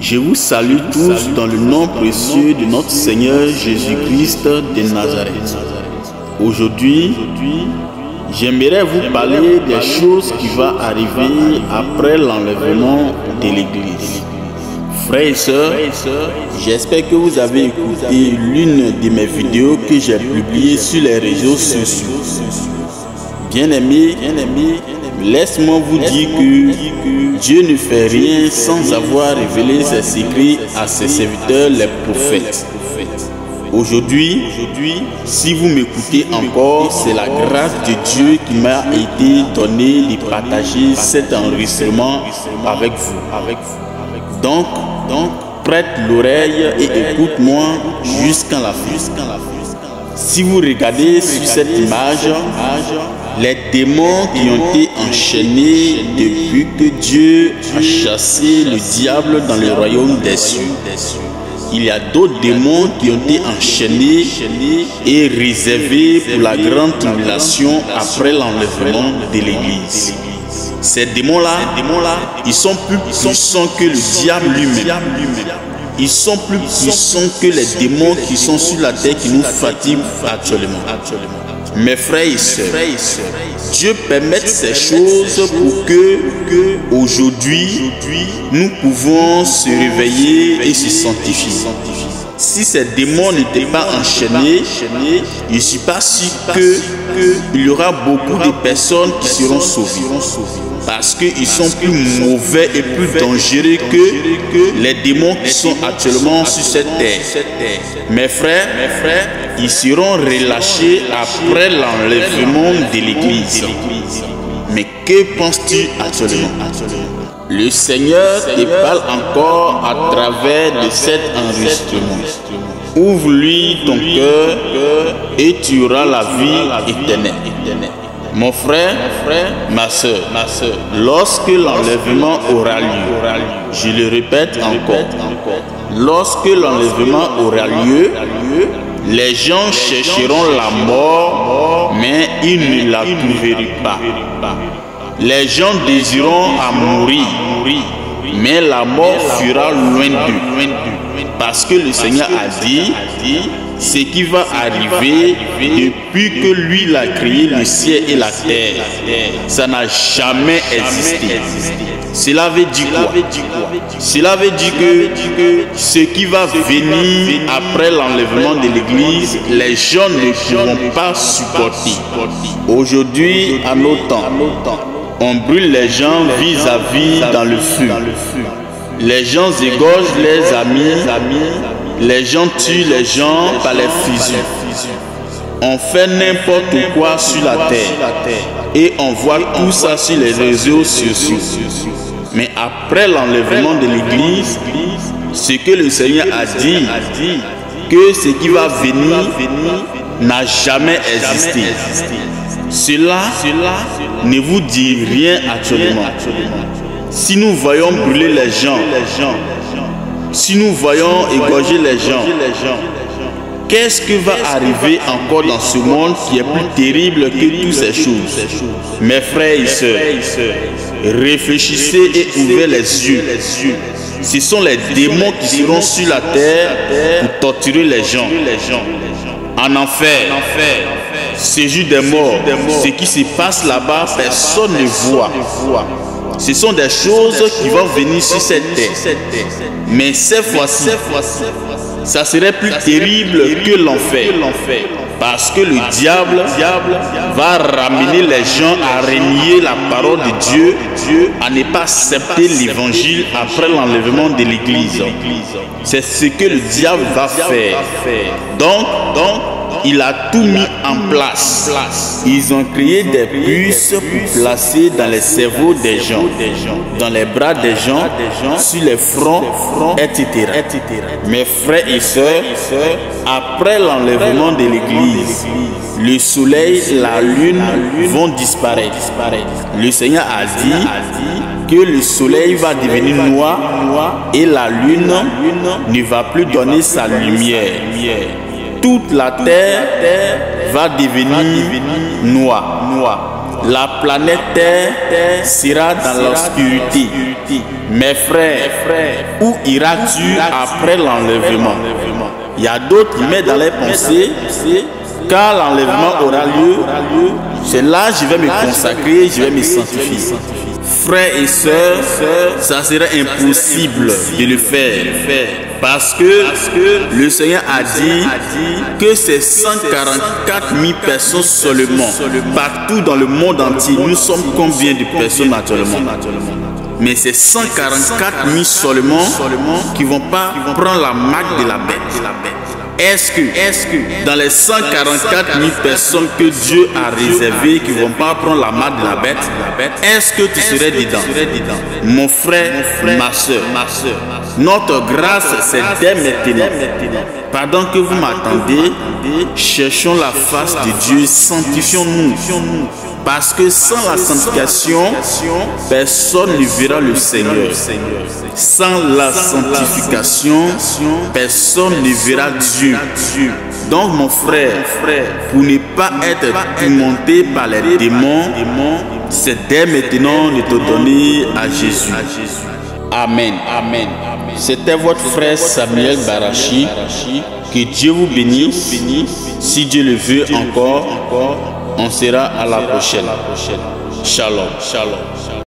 Je vous salue tous dans le nom précieux de notre Seigneur Jésus-Christ de Nazareth. Aujourd'hui, j'aimerais vous parler des choses qui vont arriver après l'enlèvement de l'Église. Frères et sœurs, j'espère que vous avez écouté l'une de mes vidéos que j'ai publiées sur les réseaux sociaux. Bien-aimés, laisse-moi vous dire que Dieu ne fait rien sans avoir révélé ses secrets à ses serviteurs les prophètes. Aujourd'hui, si vous m'écoutez encore, c'est la grâce de Dieu qui m'a été donnée de partager cet enregistrement avec vous. Donc, prête l'oreille et écoute-moi jusqu'à la fin. Si vous regardez sur cette image, les démons qui ont été enchaînés depuis que Dieu a chassé le diable dans le royaume des cieux. Il y a d'autres démons qui ont été enchaînés et réservés pour la grande tribulation après l'enlèvement de l'Église. Ces démons-là, ils sont plus puissants que le diable lui-même. Ils sont plus puissants que les démons qui sont sur la terre qui nous fatiguent actuellement. Mes frères et sœurs, Dieu permet ces choses pour que aujourd'hui nous pouvons se réveiller et se sanctifier. Si ces démons n'étaient pas enchaînés, je ne suis pas sûr qu'il y aura beaucoup de personnes qui seront sauvées. Parce qu'ils sont plus mauvais et plus dangereux que les démons qui sont actuellement sur cette terre. Mes frères, ils seront relâchés après l'enlèvement de l'Église. Mais que penses-tu actuellement? Le Seigneur te parle encore à travers de cet enregistrement. Ouvre-lui ton cœur et tu auras la vie éternelle. Mon frère, ma soeur, lorsque l'enlèvement aura lieu, je le répète encore, lorsque l'enlèvement aura lieu, les gens chercheront la mort, mais ils ne la trouveront pas. Les gens désireront à mourir, mais la mort fuira loin d'eux. Parce que le Seigneur a dit, ce qui va arriver depuis que lui il a créé le ciel et la terre, ça n'a jamais existé. Cela veut dire quoi? Cela veut dire que ce qui va venir après l'enlèvement de l'Église, les gens ne pourront pas supporter. Aujourd'hui, à nos temps, on brûle les gens vis-à-vis dans le feu. Les gens égorgent les amis. Les gens tuent les gens par les fusils. On fait n'importe quoi sur la terre. Et on voit tout ça sur les réseaux sociaux. Mais après l'enlèvement de l'Église, ce que le Seigneur a dit, que ce qui va venir n'a jamais existé. Cela ne vous dit rien actuellement. Si nous voyons brûler les gens, si nous voyons égorger les gens, qu'est-ce qui va arriver encore dans ce monde qui est plus terrible que toutes ces choses? Mes frères et sœurs, réfléchissez et ouvrez les yeux. Ce sont les démons qui seront sur la terre pour torturer les gens. En enfer, séjour des morts, ce qui se passe là-bas, personne ne voit. Ce sont des choses qui vont venir sur cette terre. Mais cette fois-ci, ça serait plus terrible que l'enfer. Parce que le diable va ramener les gens à renier la parole de Dieu, à ne pas accepter l'évangile après l'enlèvement de l'Église. C'est ce que le diable va faire. Donc, il a tout mis en place. Ils ont créé des puces pour placer dans les cerveaux des gens, dans les bras des gens, sur les fronts, etc. Mes frères et sœurs, après l'enlèvement de l'Église, le soleil, la lune vont disparaître. Le Seigneur a dit que le soleil va devenir noir et la lune ne va plus donner sa lumière. Toute la terre va devenir noire. La planète Terre sera dans l'obscurité. Mes frères, où iras-tu après l'enlèvement? Il y a d'autres qui mettent dans les pensées, quand l'enlèvement aura lieu, c'est là que je vais me consacrer, je vais me sanctifier. Frères et sœurs, ça serait impossible de le faire. Parce que le Seigneur a dit que c'est 144 000 personnes seulement. Partout dans le monde entier, nous sommes combien de personnes actuellement? Mais c'est 144 000 seulement qui ne vont pas prendre la marque de la bête. Est-ce que dans les 144 000 personnes que Dieu a réservées qui ne vont pas prendre la marque de la bête, est-ce que tu serais dedans? Mon frère, ma soeur, notre grâce c'est dès maintenant. Pendant que vous m'attendez, cherchons la face de Dieu, sanctifions-nous. Parce que sans la sanctification, personne ne verra le Seigneur. Sans la sanctification, personne ne verra Dieu. Donc mon frère, pour ne pas être tourmenté par les démons, c'est dès maintenant de te donner à Jésus. Amen. C'était votre frère Samuel Barachi. Que Dieu vous bénisse. Si Dieu le veut encore, on sera à la prochaine. Shalom.